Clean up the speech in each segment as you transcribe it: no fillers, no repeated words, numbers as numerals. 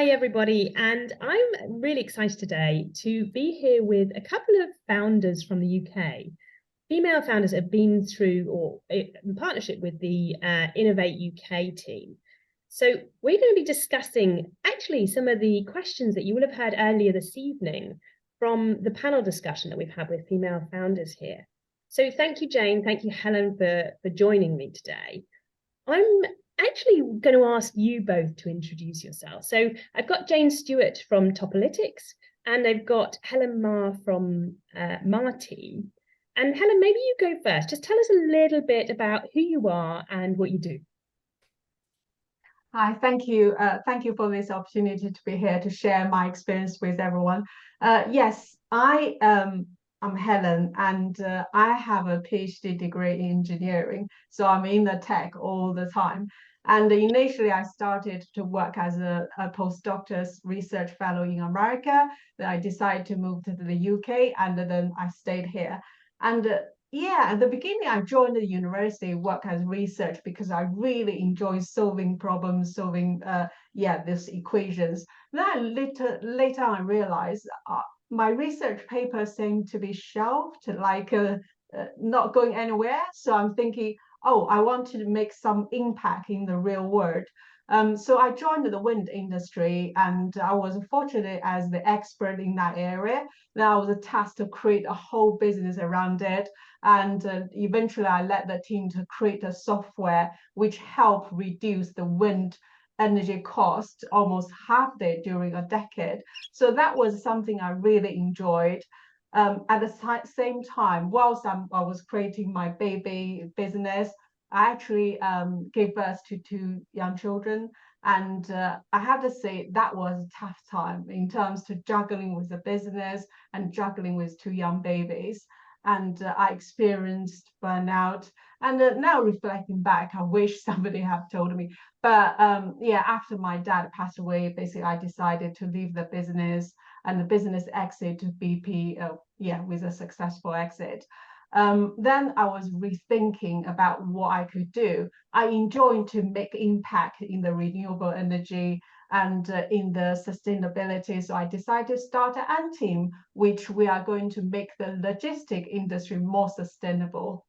Hi, everybody. And I'm really excited today to be here with a couple of founders from the UK. Female founders have been through or in partnership with the Innovate UK team. So we're going to be discussing actually some of the questions that you will have heard earlier this evening from the panel discussion that we've had with female founders here. So thank you, Jane. Thank you, Helen, for joining me today. I'm actually going to ask you both to introduce yourselves. So I've got Jane Stewart from Topolytics, and I've got Helen Ma from Anteam. And Helen, maybe you go first. Just tell us a little bit about who you are and what you do. Hi, thank you. Thank you for this opportunity to be here to share my experience with everyone. Yes, I'm Helen, and I have a PhD degree in engineering, so I'm in the tech all the time. And initially, I started to work as a postdoctor's research fellow in America. Then I decided to move to the UK, and then I stayed here. And yeah, at the beginning, I joined the university, work as research because I really enjoy solving problems, solving these equations. Then later I realized my research papers seem to be shelved, like not going anywhere. So I'm thinking, oh, I want to make some impact in the real world. So I joined the wind industry, and I was fortunate as the expert in that area. Then I was tasked to create a whole business around it. And eventually I led the team to create a software which helped reduce the wind energy cost almost half it during a decade. So that was something I really enjoyed. At the same time, whilst I was creating my baby business, I actually gave birth to two young children. And I have to say that was a tough time in terms of juggling with the business and juggling with two young babies. And I experienced burnout. And now reflecting back, I wish somebody had told me. But yeah, after my dad passed away, basically I decided to leave the business and the business exit to BP, with a successful exit. Then I was rethinking about what I could do. I enjoyed to make impact in the renewable energy and in the sustainability. So I decided to start an Anteam, which we are going to make the logistic industry more sustainable.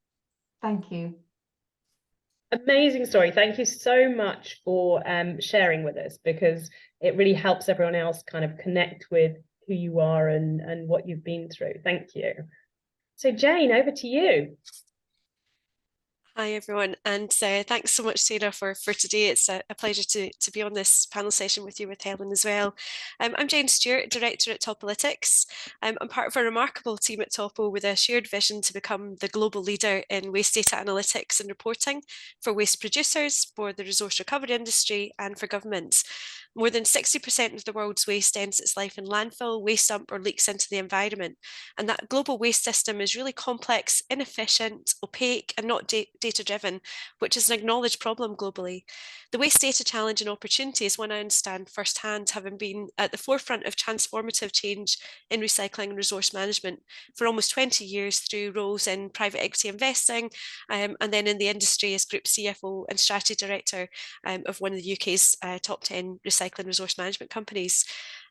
Thank you. Amazing story. Thank you so much for sharing with us, because it really helps everyone else kind of connect with who you are and what you've been through. Thank you. So Jane, over to you. Hi everyone, and thanks so much, Sarah, for today. It's a pleasure to be on this panel session with you, with Helen as well. I'm Jane Stewart, Director at Topolytics. I'm part of a remarkable team at Topo with a shared vision to become the global leader in waste data analytics and reporting for waste producers, for the resource recovery industry, and for governments. More than 60% of the world's waste ends its life in landfill, waste dump, or leaks into the environment. And that global waste system is really complex, inefficient, opaque, and not data-driven, which is an acknowledged problem globally. The waste data challenge and opportunity is one I understand firsthand, having been at the forefront of transformative change in recycling and resource management for almost 20 years through roles in private equity investing, and then in the industry as Group CFO and Strategy Director of one of the UK's top 10 recycling resource management companies.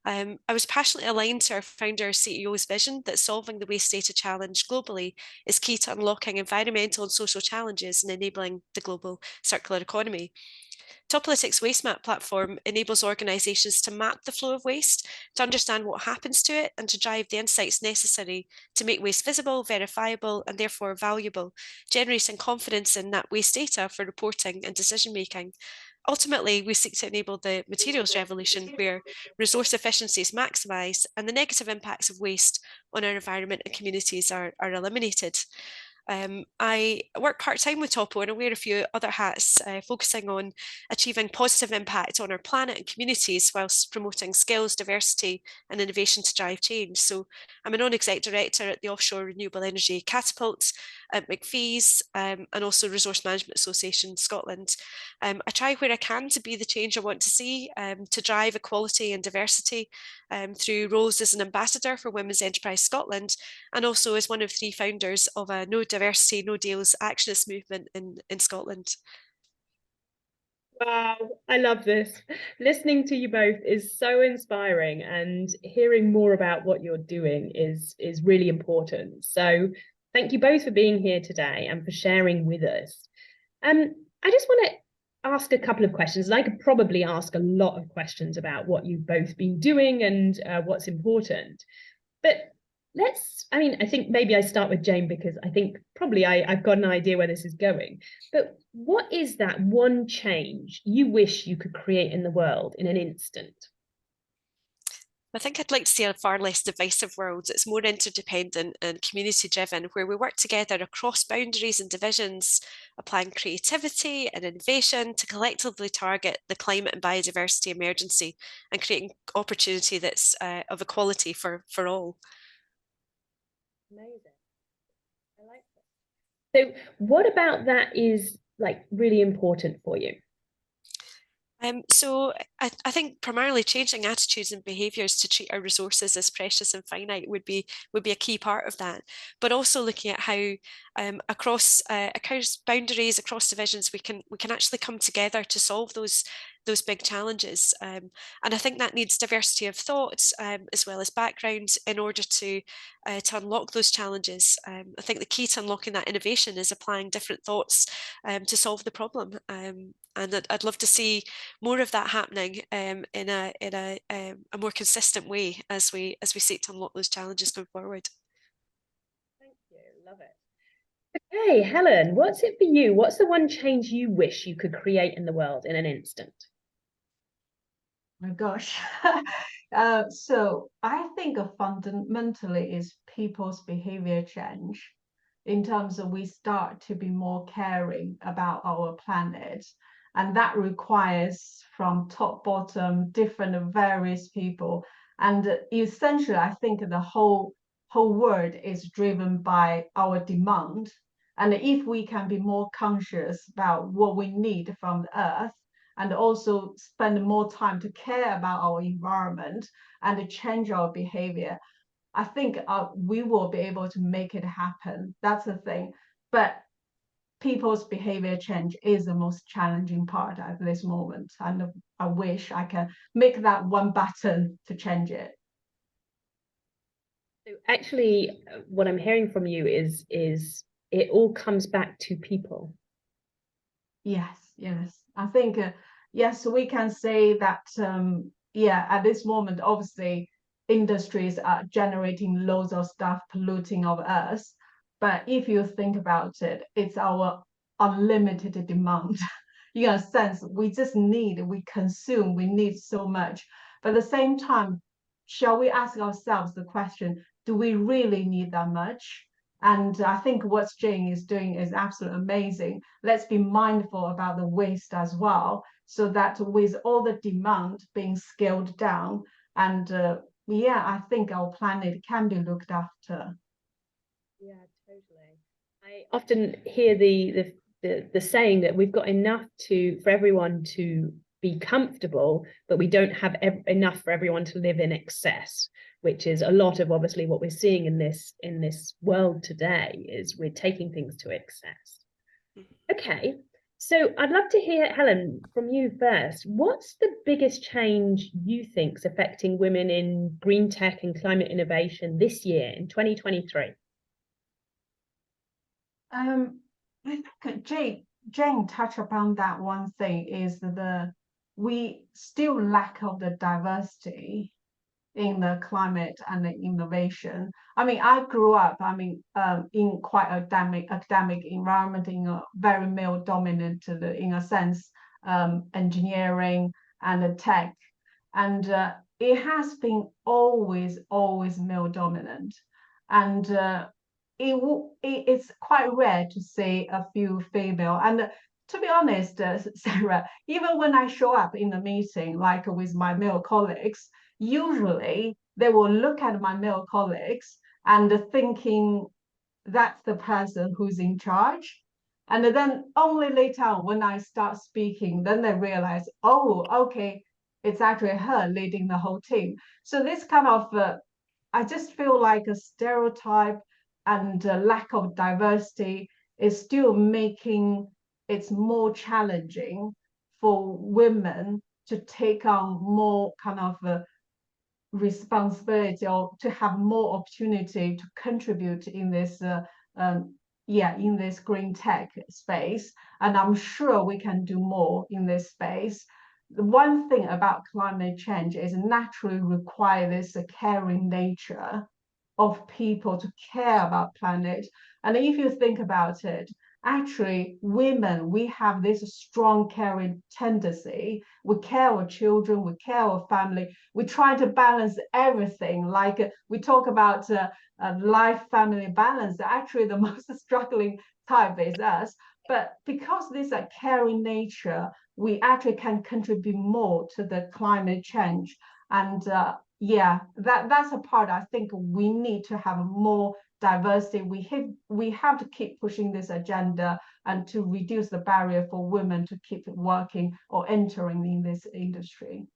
I was passionately aligned to our founder CEO's vision that solving the waste data challenge globally is key to unlocking environmental and social challenges and enabling the global circular economy. Topolytics Waste Map platform enables organisations to map the flow of waste, to understand what happens to it, and to drive the insights necessary to make waste visible, verifiable, and therefore valuable, generating confidence in that waste data for reporting and decision making. Ultimately, we seek to enable the materials revolution where resource efficiency is maximised and the negative impacts of waste on our environment and communities are eliminated. I work part-time with Topo and I wear a few other hats, focusing on achieving positive impact on our planet and communities whilst promoting skills, diversity and innovation to drive change. So I'm a non-exec director at the Offshore Renewable Energy Catapult at McPhee's, and also Resource Management Association Scotland. I try where I can to be the change I want to see, to drive equality and diversity through roles as an ambassador for Women's Enterprise Scotland, and also as one of 3 founders of a No Diversity, No Deals actionist movement in Scotland. Wow, I love this. Listening to you both is so inspiring, and hearing more about what you're doing is really important. So thank you both for being here today and for sharing with us. I just want to ask a couple of questions, and I could probably ask a lot of questions about what you've both been doing and what's important. But I think maybe I start with Jane, because I think probably I've got an idea where this is going. But what is that one change you wish you could create in the world in an instant? I think I'd like to see a far less divisive world. It's more interdependent and community driven, where we work together across boundaries and divisions, applying creativity and innovation to collectively target the climate and biodiversity emergency and creating opportunity that's of equality for all. Amazing. I like that. So what about that is like really important for you? So I think primarily changing attitudes and behaviours to treat our resources as precious and finite would be a key part of that. But also looking at how across boundaries, across divisions, we can actually come together to solve those big challenges. And I think that needs diversity of thought as well as background in order to unlock those challenges. I think the key to unlocking that innovation is applying different thoughts to solve the problem. And I'd love to see more of that happening in a more consistent way as we seek to unlock those challenges going forward. Thank you. Love it. Okay, Helen, what's it for you? What's the one change you wish you could create in the world in an instant? My gosh. So I think fundamentally is people's behavior change, in terms of we start to be more caring about our planet. And that requires from top, bottom, different various people. And essentially, I think the whole world is driven by our demand. And if we can be more conscious about what we need from the earth, and also spend more time to care about our environment and to change our behavior, I think we will be able to make it happen. That's the thing. But people's behavior change is the most challenging part at this moment. And I wish I can make that one button to change it. So actually, what I'm hearing from you is it all comes back to people. Yes, yes. I think, yes, we can say that, yeah, at this moment, obviously, industries are generating loads of stuff, polluting our earth. But if you think about it, it's our unlimited demand. In a sense, we consume, we need so much. But at the same time, shall we ask ourselves the question, do we really need that much? And I think what Jane is doing is absolutely amazing. Let's be mindful about the waste as well, so that with all the demand being scaled down, and yeah, I think our planet can be looked after. Yeah, totally. I often hear the saying that we've got enough for everyone to be comfortable, but we don't have enough for everyone to live in excess, which is a lot of obviously what we're seeing in this world today, is we're taking things to excess. Okay, so I'd love to hear, Helen, from you first. What's the biggest change you think's affecting women in green tech and climate innovation this year in 2023? I think Jane touched upon that one thing, is we still lack of the diversity in the climate and the innovation. I mean, I grew up, in quite academic environment, in a very male dominant, in a sense, engineering and tech. And it has been always male dominant. And it's quite rare to see a few female. And to be honest, Sarah, even when I show up in a meeting, like with my male colleagues, usually they will look at my male colleagues and thinking that's the person who's in charge. And then only later on, when I start speaking, then they realize, oh, okay, it's actually her leading the whole team. So this kind of, I just feel like a stereotype and a lack of diversity is still making it more challenging for women to take on more kind of responsibility, or to have more opportunity to contribute in this in this green tech space. And I'm sure we can do more in this space. The one thing about climate change is naturally require this caring nature of people to care about planet. And if you think about it, actually women, we have this strong caring tendency. We care our children, we care our family, we try to balance everything. Like we talk about life family balance, actually the most struggling type is us. But because this caring nature, we actually can contribute more to the climate change. And that's a part I think we need to have more diversity. We have to keep pushing this agenda and to reduce the barrier for women to keep working or entering in this industry.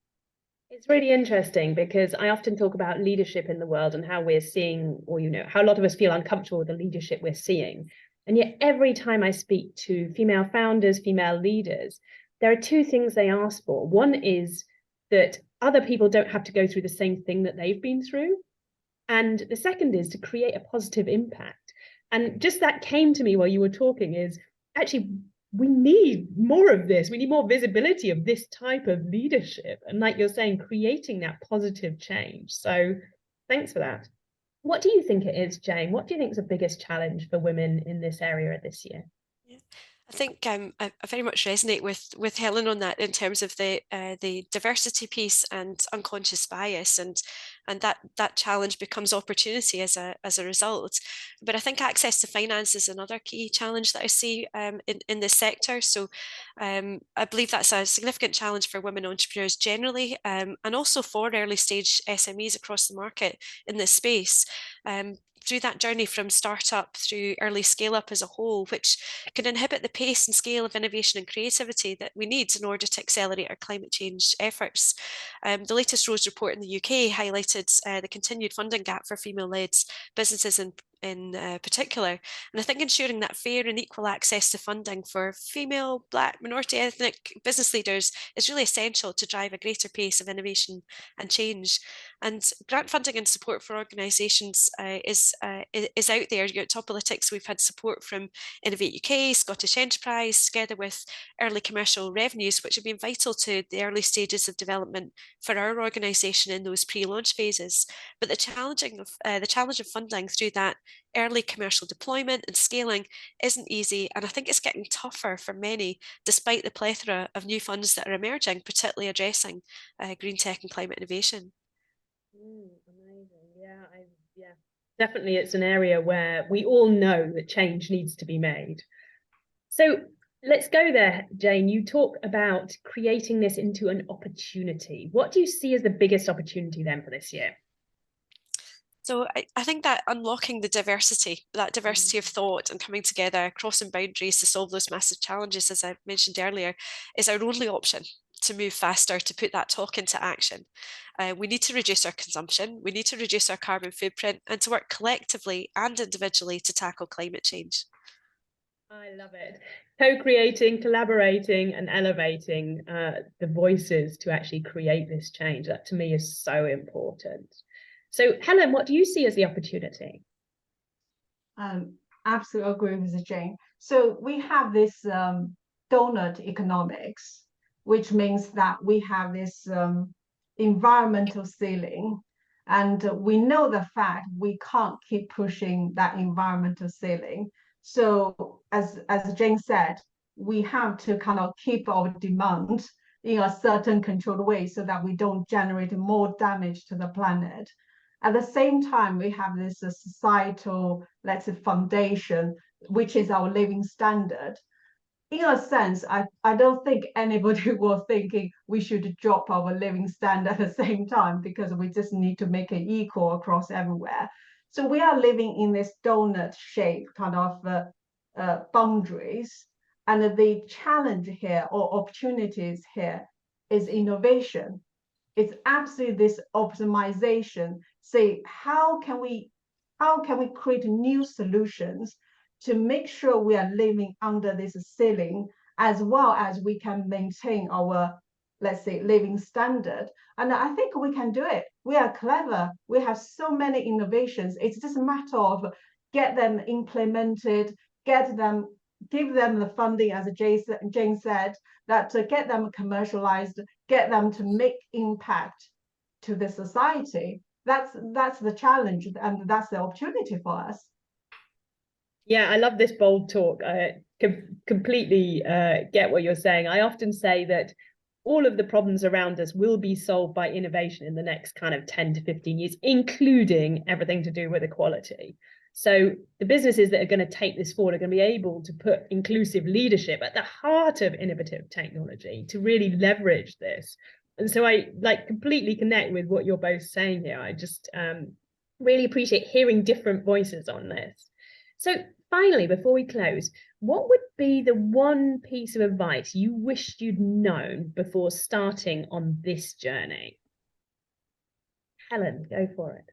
It's really interesting because I often talk about leadership in the world and how we're seeing, or how a lot of us feel uncomfortable with the leadership we're seeing. And yet every time I speak to female founders, female leaders, there are two things they ask for. One is that other people don't have to go through the same thing that they've been through. And the second is to create a positive impact. And just that came to me while you were talking, is actually we need more of this. We need more visibility of this type of leadership. And like you're saying, creating that positive change. So thanks for that. What do you think it is, Jane? What do you think is the biggest challenge for women in this area this year? Yeah. I think I very much resonate with Helen on that in terms of the diversity piece and unconscious bias, and that challenge becomes opportunity as a result. But I think access to finance is another key challenge that I see in this sector. So I believe that's a significant challenge for women entrepreneurs generally, and also for early stage SMEs across the market in this space. Through that journey from startup through early scale up as a whole, which can inhibit the pace and scale of innovation and creativity that we need in order to accelerate our climate change efforts. The latest Rose report in the UK highlighted the continued funding gap for female-led businesses in particular. And I think ensuring that fair and equal access to funding for female, Black, minority ethnic business leaders is really essential to drive a greater pace of innovation and change. And grant funding and support for organisations is out there. At Topolytics, we've had support from Innovate UK, Scottish Enterprise, together with early commercial revenues, which have been vital to the early stages of development for our organisation in those pre-launch phases. But the challenge of funding through that early commercial deployment and scaling isn't easy, and I think it's getting tougher for many, despite the plethora of new funds that are emerging, particularly addressing green tech and climate innovation. Amazing. Yeah, definitely it's an area where we all know that change needs to be made. So let's go there, Jane. You talk about creating this into an opportunity. What do you see as the biggest opportunity then for this year? So I think that unlocking that diversity of thought and coming together, crossing boundaries to solve those massive challenges, as I mentioned earlier, is our only option to move faster, to put that talk into action. We need to reduce our consumption, we need to reduce our carbon footprint, and to work collectively and individually to tackle climate change. I love it. Co-creating, collaborating, and elevating the voices to actually create this change. That to me is so important. So Helen, what do you see as the opportunity? Absolutely agree with Jane. So we have this donut economics, which means that we have this environmental ceiling, and we know the fact we can't keep pushing that environmental ceiling. So as Jane said, we have to kind of keep our demand in a certain controlled way so that we don't generate more damage to the planet. At the same time, we have this societal, let's say, foundation, which is our living standard. In a sense, I don't think anybody was thinking we should drop our living standard at the same time, because we just need to make it equal across everywhere. So we are living in this donut shape kind of boundaries. And the challenge here, or opportunities here, is innovation. It's absolutely this optimization. Say, how can we create new solutions to make sure we are living under this ceiling as well as we can maintain our, let's say, living standard. And I think we can do it. We are clever. We have so many innovations. It's just a matter of get them implemented, give them the funding, as Jane said, that to get them commercialized, get them to make impact to the society. That's the challenge, and that's the opportunity for us. Yeah, I love this bold talk. I completely get what you're saying. I often say that all of the problems around us will be solved by innovation in the next kind of 10 to 15 years, including everything to do with equality. So the businesses that are going to take this forward are going to be able to put inclusive leadership at the heart of innovative technology to really leverage this. And so I completely connect with what you're both saying here. I just really appreciate hearing different voices on this. So finally, before we close, what would be the one piece of advice you wished you'd known before starting on this journey? Helen, go for it.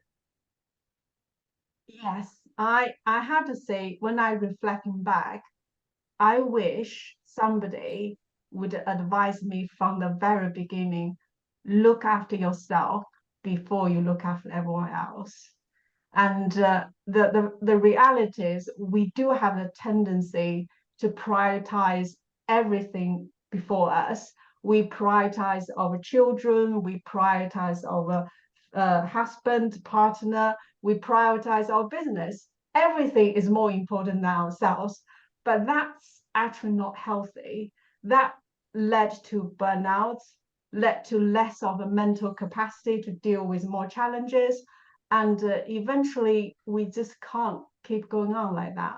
Yes, I have to say, when I reflecting back, I wish somebody would advise me from the very beginning, look after yourself before you look after everyone else. And the reality is we do have a tendency to prioritize everything before us. We prioritize our children, we prioritize our husband, partner, we prioritize our business. Everything is more important than ourselves, but that's actually not healthy. That led to burnout, led to less of a mental capacity to deal with more challenges. And eventually, we just can't keep going on like that.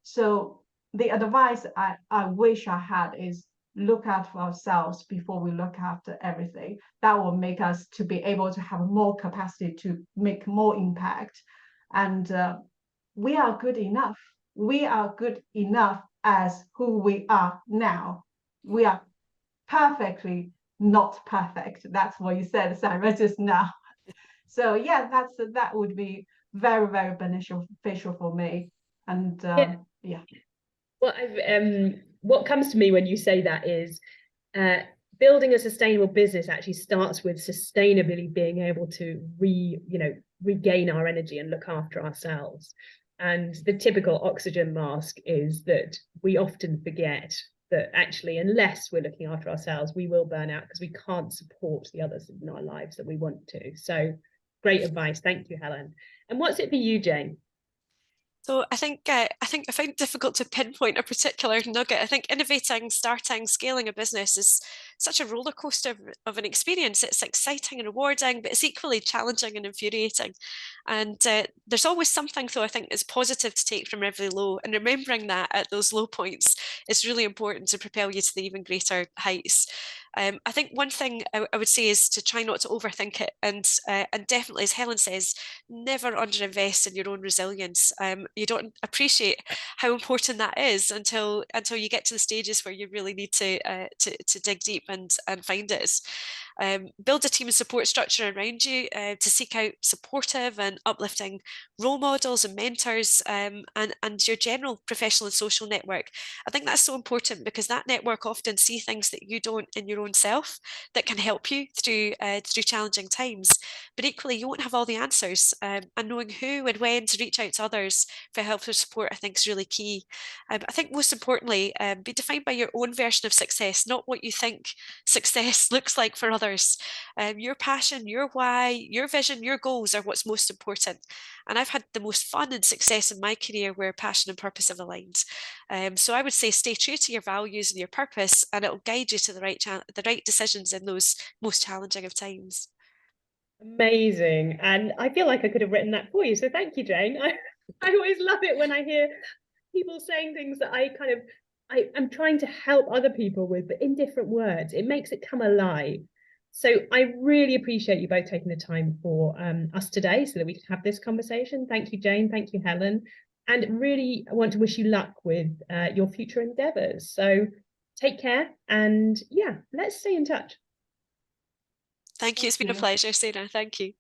So the advice I wish I had is look after ourselves before we look after everything. That will make us to be able to have more capacity to make more impact. And we are good enough. We are good enough as who we are now. We are perfectly not perfect. That's what you said, Sarah, just now. So yeah, that would be very, very beneficial for me. And yeah. Well, what comes to me when you say that is building a sustainable business actually starts with sustainably being able to regain our energy and look after ourselves. And the typical oxygen mask is that we often forget that actually, unless we're looking after ourselves, we will burn out because we can't support the others in our lives that we want to. So great advice. Thank you, Helen. And what's it for you, Jane? So I think I find it difficult to pinpoint a particular nugget. I think innovating, starting, scaling a business is such a roller coaster of an experience. It's exciting and rewarding, but it's equally challenging and infuriating. And there's always something, though, I think is positive to take from every low. And remembering that at those low points is really important to propel you to the even greater heights. I think one thing I would say is to try not to overthink it, and definitely, as Helen says, never underinvest in your own resilience. You don't appreciate how important that is until you get to the stages where you really need to dig deep and find it. Build a team and support structure around you to seek out supportive and uplifting role models and mentors, and your general professional and social network. I think that's so important because that network often see things that you don't in your own self that can help you through challenging times. But equally, you won't have all the answers, and knowing who and when to reach out to others for help or support, I think, is really key. I think most importantly, be defined by your own version of success, not what you think success looks like for others. Your passion, your why, your vision, your goals are what's most important. And I've had the most fun and success in my career where passion and purpose have aligned. So I would say stay true to your values and your purpose, and it will guide you to the right decisions in those most challenging of times. Amazing. And I feel like I could have written that for you. So thank you, Jane. I always love it when I hear people saying things that I'm trying to help other people with, but in different words. It makes it come alive. So I really appreciate you both taking the time for us today so that we can have this conversation. Thank you, Jane. Thank you, Helen. And really, I want to wish you luck with your future endeavours. So take care. And yeah, let's stay in touch. Thank you. It's been a pleasure, Sarah. Thank you.